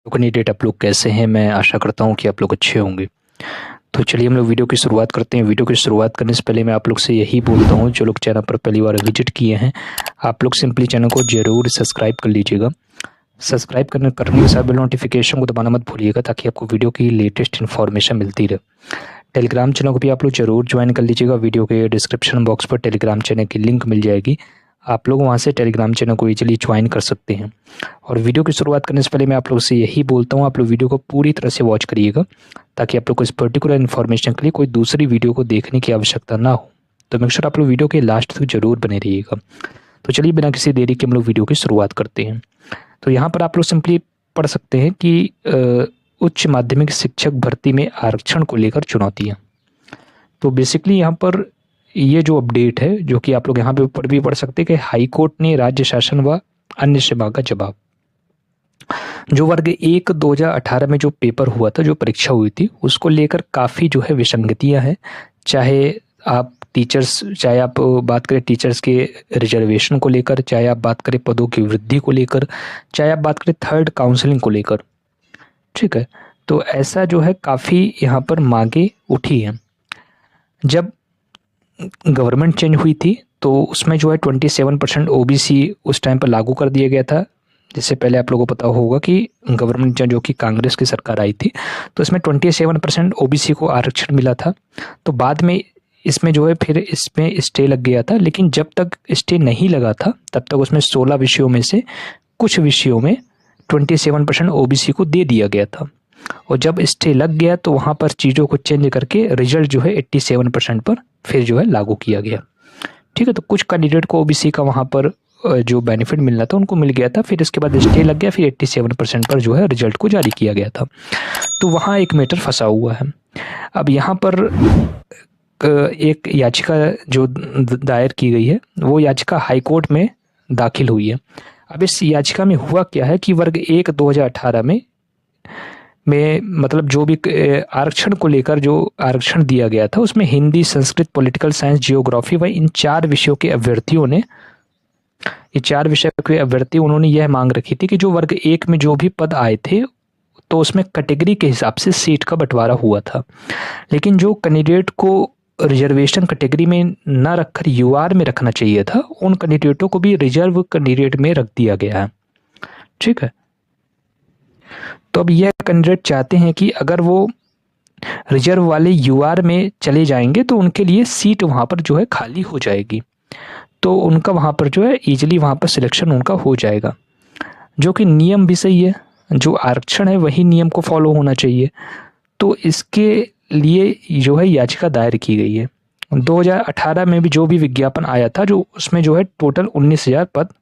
तो कैंडिडेट आप लोग कैसे हैं? मैं आशा करता हूं कि आप लोग अच्छे होंगे। तो चलिए हम लोग वीडियो की शुरुआत करते हैं। वीडियो की शुरुआत करने से पहले मैं आप लोग से यही बोलता हूं, जो लोग चैनल पर पहली बार विजिट किए हैं, आप लोग सिंपली चैनल को ज़रूर सब्सक्राइब कर लीजिएगा। सब्सक्राइब करने के साथ बेल नोटिफिकेशन को दबाना मत भूलिएगा, ताकि आपको वीडियो की लेटेस्ट इन्फॉर्मेशन मिलती रहे। टेलीग्राम चैनल को भी आप लोग ज़रूर ज्वाइन कर लीजिएगा। वीडियो के डिस्क्रिप्शन बॉक्स पर टेलीग्राम चैनल की लिंक मिल जाएगी, आप लोग वहां से टेलीग्राम चैनल को इजीली ज्वाइन कर सकते हैं। और वीडियो की शुरुआत करने से पहले मैं आप लोग से यही बोलता हूँ, आप लोग वीडियो को पूरी तरह से वॉच करिएगा, ताकि आप लोग को इस पर्टिकुलर इन्फॉर्मेशन के लिए कोई दूसरी वीडियो को देखने की आवश्यकता ना हो। तो मेक श्योर आप लोग वीडियो के लास्ट तक जरूर बने रहिएगा। तो चलिए बिना किसी देरी के हम लोग वीडियो की शुरुआत करते हैं। तो यहाँ पर आप लोग सिंपली पढ़ सकते हैं कि उच्च माध्यमिक शिक्षक भर्ती में आरक्षण को लेकर चुनौतियाँ। तो बेसिकली यहाँ पर ये जो अपडेट है, जो कि आप लोग यहाँ पे ऊपर भी पढ़ सकते हैं कि हाई कोर्ट ने राज्य शासन व अन्य सेवा का जवाब। जो वर्ग 1 2018 में जो पेपर हुआ था, जो परीक्षा हुई थी, उसको लेकर काफ़ी जो है विसंगतियाँ हैं। चाहे आप बात करें टीचर्स के रिजर्वेशन को लेकर, चाहे आप बात करें पदों की वृद्धि को लेकर, चाहे आप बात करें थर्ड काउंसलिंग को लेकर, ठीक है। तो ऐसा जो है काफ़ी यहाँ पर मांगे उठी हैं। जब गवर्नमेंट चेंज हुई थी तो उसमें जो है 27% ओबीसी उस टाइम पर लागू कर दिया गया था। जिससे पहले आप लोगों को पता होगा कि गवर्नमेंट जो कि कांग्रेस की सरकार आई थी, तो इसमें 27% ओबीसी को आरक्षण मिला था। तो बाद में इसमें जो है फिर इसमें स्टे लग गया था, लेकिन जब तक स्टे नहीं लगा था तब तक उसमें 16 विषयों में से कुछ विषयों में 27% ओबीसी को दे दिया गया था। और जब स्टे लग गया तो वहाँ पर चीज़ों को चेंज करके रिजल्ट जो है 87% पर फिर जो है लागू किया गया, ठीक है। तो कुछ कैंडिडेट को ओबीसी का वहाँ पर जो बेनिफिट मिलना था उनको मिल गया था, फिर इसके बाद स्टे लग गया, फिर 87% पर जो है रिजल्ट को जारी किया गया था। तो वहाँ एक मैटर फंसा हुआ है। अब यहाँ पर एक याचिका जो दायर की गई है, वो याचिका हाई कोर्ट में दाखिल हुई है। अब इस याचिका में हुआ क्या है कि वर्ग 1 2018 में मतलब जो भी आरक्षण को लेकर जो आरक्षण दिया गया था, उसमें Hindi, Sanskrit, political science, geography व इन 4 विषयों के अभ्यर्थियों ने, ये 4 विषय के अभ्यर्थी, उन्होंने यह मांग रखी थी कि जो वर्ग 1 में जो भी पद आए थे तो उसमें कैटेगरी के हिसाब से सीट का बंटवारा हुआ था। लेकिन जो कैंडिडेट को रिजर्वेशन कैटेगरी में न रखकर यूआर में रखना चाहिए था, उन कैंडिडेटों को भी रिजर्व कैंडिडेट में रख दिया गया है, ठीक है। तो अब यह कैंडिडेट चाहते हैं कि अगर वो रिजर्व वाले यूआर में चले जाएंगे तो उनके लिए सीट वहाँ पर जो है खाली हो जाएगी, तो उनका वहाँ पर जो है इजीली वहाँ पर सिलेक्शन उनका हो जाएगा, जो कि नियम भी सही है। जो आरक्षण है वही नियम को फॉलो होना चाहिए। तो इसके लिए जो है याचिका दायर की गई है। 2018 में भी जो भी विज्ञापन आया था, जो उसमें जो है टोटल 19,000 पद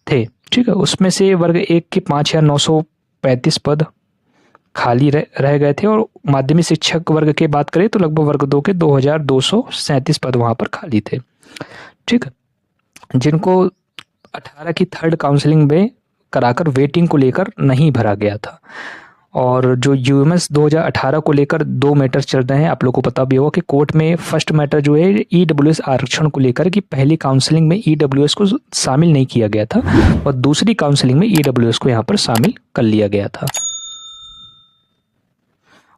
थे, ठीक है। उसमें से वर्ग 1 के 5,935 पद खाली रह गए थे, और माध्यमिक शिक्षक वर्ग के बात करें तो लगभग वर्ग 2 के 2,237 पद वहाँ पर खाली थे, ठीक है। जिनको 18 की थर्ड काउंसलिंग में कराकर वेटिंग को लेकर नहीं भरा गया था। और जो यूएमएस 2018 को लेकर 2 मैटर चल रहे हैं, आप लोगों को पता भी होगा कि कोर्ट में फर्स्ट मैटर जो है ईडब्ल्यूएस आरक्षण को लेकर कि पहली काउंसलिंग में ईडब्ल्यूएस को शामिल नहीं किया गया था, और दूसरी काउंसलिंग में ईडब्ल्यूएस को यहाँ पर शामिल कर लिया गया था।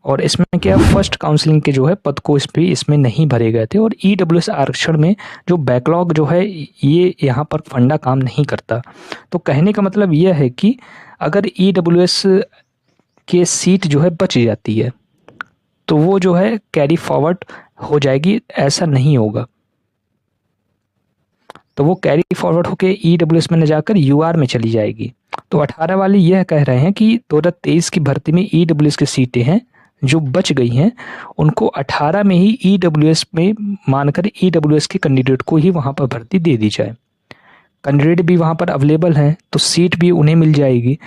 और इसमें क्या, फर्स्ट काउंसलिंग के जो है पद को इसमें नहीं भरे गए थे, और ईडब्ल्यूएस आरक्षण में जो बैकलॉग जो है ये यहाँ पर फंडा काम नहीं करता। तो कहने का मतलब यह है कि अगर ईडब्ल्यूएस के सीट जो है बच जाती है तो वो जो है कैरी फॉरवर्ड हो जाएगी, ऐसा नहीं होगा। तो वो कैरी फॉरवर्ड होके ईडब्ल्यूएस में न जाकर यूआर में चली जाएगी। तो 18 वाले यह कह रहे हैं कि 2023 की भर्ती में ईडब्ल्यूएस की सीटें हैं जो बच गई हैं, उनको 18 में ही ईडब्ल्यूएस में मानकर ईडब्ल्यूएस के कैंडिडेट को ही वहाँ पर भर्ती दे दी जाए। कैंडिडेट भी वहाँ पर अवेलेबल हैं तो सीट भी उन्हें मिल जाएगी।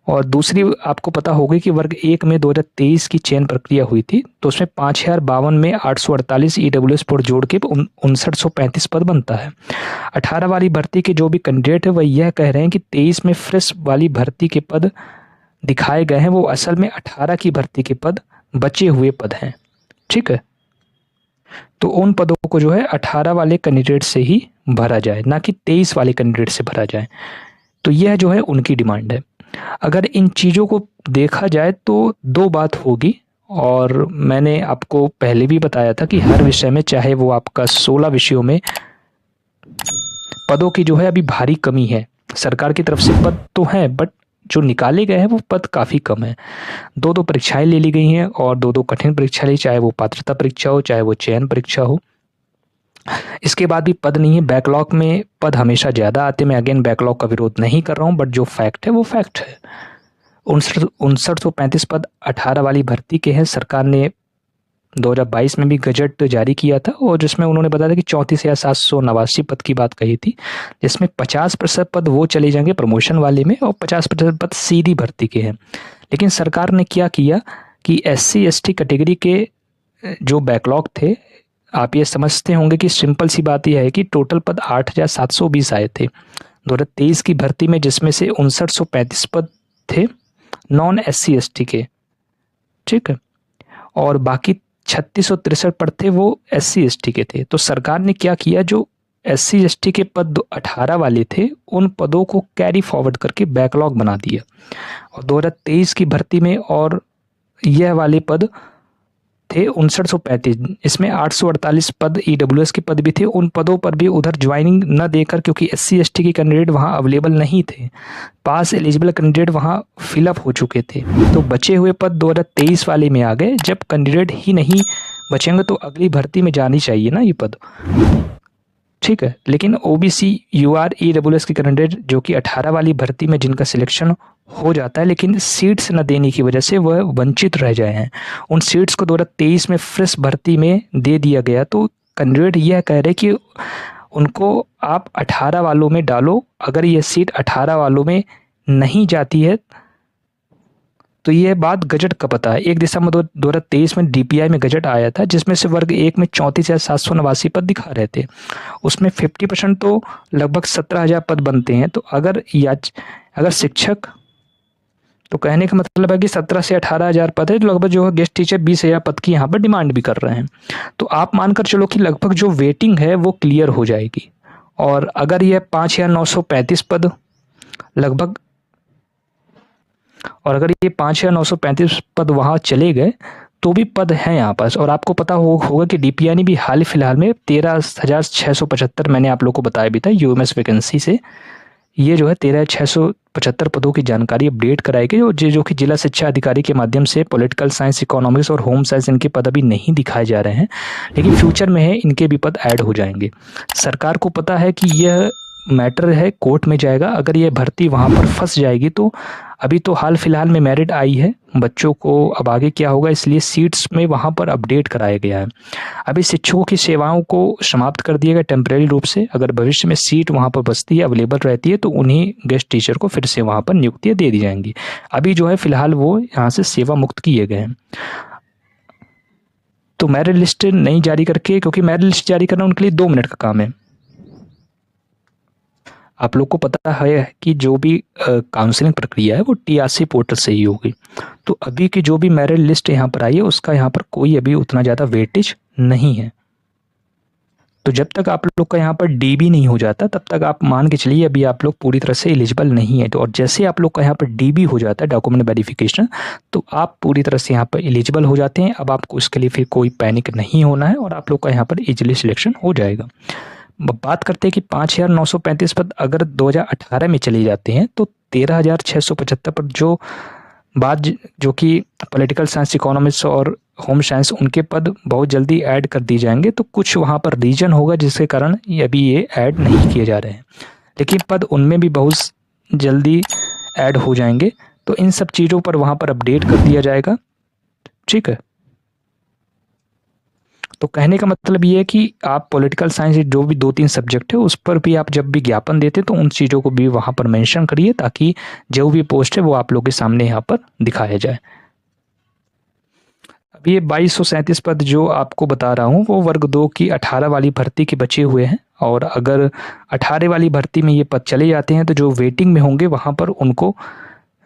और दूसरी आपको पता होगी कि वर्ग 1 में 2023 की चयन प्रक्रिया हुई थी, तो उसमें 5,052 में 848 ईडब्ल्यूएस पद जोड़ के 5935 पद बनता है। 18 वाली भर्ती के जो भी कैंडिडेट है वह यह कह रहे हैं कि 23 में फ्रेश वाली भर्ती के पद दिखाए गए हैं, वो असल में 18 की भर्ती के पद बचे हुए पद हैं, ठीक है। तो उन पदों को जो है 18 वाले कैंडिडेट से ही भरा जाए, ना कि 23 वाले कैंडिडेट से भरा जाए। तो यह जो है उनकी डिमांड है। अगर इन चीज़ों को देखा जाए तो दो बात होगी, और मैंने आपको पहले भी बताया था कि हर विषय में, चाहे वो आपका 16 विषयों में, पदों की जो है अभी भारी कमी है। सरकार की तरफ से पद तो हैं, बट जो निकाले गए हैं वो पद काफ़ी कम है। दो दो परीक्षाएं ले ली गई हैं और दो दो कठिन परीक्षा ली, चाहे वो पात्रता परीक्षा हो चाहे वो चयन परीक्षा हो। इसके बाद भी पद नहीं है। बैकलॉग में पद हमेशा ज़्यादा आते हैं। मैं अगेन बैकलॉग का विरोध नहीं कर रहा हूँ, बट जो फैक्ट है वो फैक्ट है। 5935 पद 18 वाली भर्ती के हैं। सरकार ने 2022 में भी गजट जारी किया था, और जिसमें उन्होंने बताया था कि 34,789 पद की बात कही थी, जिसमें 50% पद वो चले जाएंगे प्रमोशन वाले में और 50% पद सीधी भर्ती के हैं। लेकिन सरकार ने क्या किया कि SC ST कैटेगरी के जो बैकलॉग थे, आप ये समझते होंगे कि सिंपल सी बात यह है कि टोटल पद 8,720 आए थे 2023 की भर्ती में, जिसमें से 5935 पद थे नॉन SC ST के, ठीक है, और बाकी 3663 पद थे वो SC ST के थे। तो सरकार ने क्या किया, जो SC ST के पद 18 वाले थे उन पदों को कैरी फॉरवर्ड करके बैकलॉग बना दिया, और 2023 की भर्ती में और यह वाले पद थे 5935, इसमें 848 पद EWS के पद भी थे। उन पदों पर भी उधर ज्वाइनिंग न देकर, क्योंकि SC ST के कैंडिडेट वहाँ अवेलेबल नहीं थे, पास एलिजिबल कैंडिडेट वहाँ फिलअप हो चुके थे, तो बचे हुए पद 2023 वाले में आ गए। जब कैंडिडेट ही नहीं बचेंगे तो अगली भर्ती में जानी चाहिए ना ये पद, ठीक है। लेकिन OBC UR EWS के कैंडिडेट जो कि 18 वाली भर्ती में जिनका सिलेक्शन हो जाता है, लेकिन सीट्स न देने की वजह से वह वंचित रह जाए हैं। उन सीट्स को 2023 में फ्रेश भर्ती में दे दिया गया। तो कैंडिडेट यह कह रहे कि उनको आप 18 वालों में डालो। अगर यह सीट 18 वालों में नहीं जाती है तो ये बात गजट का पता है। 1 दिसंबर 2023 में DPI में गजट आया था, जिसमें से वर्ग 1 में 34,789 पद दिखा रहे थे। उसमें 50% तो लगभग 17,000 पद बनते हैं। तो अगर शिक्षक, तो कहने का मतलब है कि 17 से 18,000 पद है, तो लगभग जो है गेस्ट टीचर 20,000 पद की यहाँ पर डिमांड भी कर रहे हैं। तो आप मानकर चलो कि लगभग जो वेटिंग है वो क्लियर हो जाएगी। और अगर यह 5,935 पद लगभग, और अगर ये 5,935 पद वहाँ चले गए तो भी पद हैं यहाँ पास। और आपको पता होगा कि DPI ने भी हाल फिलहाल में 13,675, मैंने आप लोगों को बताया भी था UMS वैकेंसी से, ये जो है 13,675 पदों की जानकारी अपडेट कराई गई, जो कि जिला शिक्षा अधिकारी के माध्यम से पॉलिटिकल साइंस, इकोनॉमिक्स और होम साइंस, इनके पद अभी नहीं दिखाए जा रहे हैं, लेकिन फ्यूचर में है इनके भी पद ऐड हो जाएंगे। सरकार को पता है कि यह मैटर है, कोर्ट में जाएगा। अगर ये भर्ती वहाँ पर फंस जाएगी तो अभी तो हाल फिलहाल में मेरिट आई है बच्चों को, अब आगे क्या होगा, इसलिए सीट्स में वहाँ पर अपडेट कराया गया है। अभी शिक्षकों की सेवाओं को समाप्त कर दिया गया टेम्परेरी रूप से। अगर भविष्य में सीट वहाँ पर बचती है, अवेलेबल रहती है, तो उन्हीं गेस्ट टीचर को फिर से वहाँ पर नियुक्तियाँ दे दी जाएंगी। अभी जो है फिलहाल वो यहाँ से सेवा मुक्त किए गए हैं। तो मेरिट लिस्ट नहीं जारी करके, क्योंकि मेरिट लिस्ट जारी करना उनके लिए 2 मिनट का काम है। आप लोग को पता है कि जो भी काउंसलिंग प्रक्रिया है वो TRC पोर्टल से ही होगी। तो अभी की जो भी मेरिट लिस्ट यहाँ पर आई है उसका यहाँ पर कोई अभी उतना ज़्यादा वेटेज नहीं है। तो जब तक आप लोग का यहाँ पर DB नहीं हो जाता तब तक आप मान के चलिए अभी आप लोग पूरी तरह से एलिजिबल नहीं है। तो और जैसे आप लोग का यहाँ पर DB हो जाता है, डॉक्यूमेंट वेरिफिकेशन, तो आप पूरी तरह से यहाँ पर एलिजिबल हो जाते हैं। अब आपको इसके लिए फिर कोई पैनिक नहीं होना है और आप लोग का यहाँ पर इजीली सिलेक्शन हो जाएगा। बात करते हैं कि 5,935 पद अगर 2018 में चले जाते हैं तो 13,675 पद जो कि पॉलिटिकल साइंस, इकोनॉमिक्स और होम साइंस, उनके पद बहुत जल्दी ऐड कर दिए जाएंगे। तो कुछ वहाँ पर रीजन होगा जिसके कारण अभी ये ऐड नहीं किए जा रहे हैं, लेकिन पद उनमें भी बहुत जल्दी ऐड हो जाएंगे। तो इन सब चीज़ों पर वहाँ पर अपडेट कर दिया जाएगा, ठीक है। तो कहने का मतलब ये है कि आप पॉलिटिकल साइंस जो भी 2-3 सब्जेक्ट है उस पर भी आप जब भी ज्ञापन देते तो उन चीज़ों को भी वहाँ पर मेंशन करिए, ताकि जो भी पोस्ट है वो आप लोग के सामने यहाँ पर दिखाया जाए। अब ये 2237 पद जो आपको बता रहा हूँ वो वर्ग 2 की 18 वाली भर्ती के बचे हुए हैं। और अगर 18 वाली भर्ती में ये पद चले जाते हैं तो जो वेटिंग में होंगे वहाँ पर उनको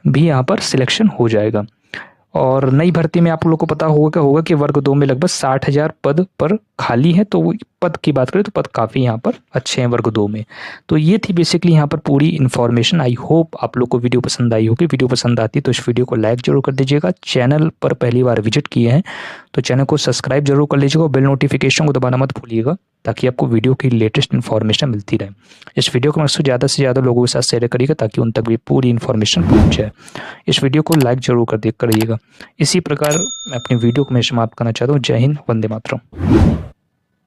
भी यहाँ पर सिलेक्शन हो जाएगा। और नई भर्ती में आप लोग को पता होगा कि वर्ग 2 में लगभग 60,000 पद पर खाली है, तो पद की बात करें तो पद काफ़ी यहाँ पर अच्छे हैं वर्ग 2 में। तो ये थी बेसिकली यहाँ पर पूरी इन्फॉर्मेशन। आई होप आप लोग को वीडियो पसंद आई होगी। वीडियो पसंद आती है तो इस वीडियो को लाइक जरूर कर दीजिएगा। चैनल पर पहली बार विजिट किए हैं तो चैनल को सब्सक्राइब जरूर कर लीजिएगा और बेल नोटिफिकेशन को दबाना मत भूलिएगा, ताकि आपको वीडियो की लेटेस्ट इन्फॉर्मेशन मिलती रहे। इस वीडियो को मकसद ज़्यादा से ज़्यादा लोगों के साथ शेयर करिएगा ताकि उन तक भी पूरी इन्फॉर्मेशन पहुँच जाए। इस वीडियो को लाइक जरूर करिएगा। इसी प्रकार मैं अपनी वीडियो को मैं समाप्त करना चाहता हूँ। जय हिंद, वंदे मातरम।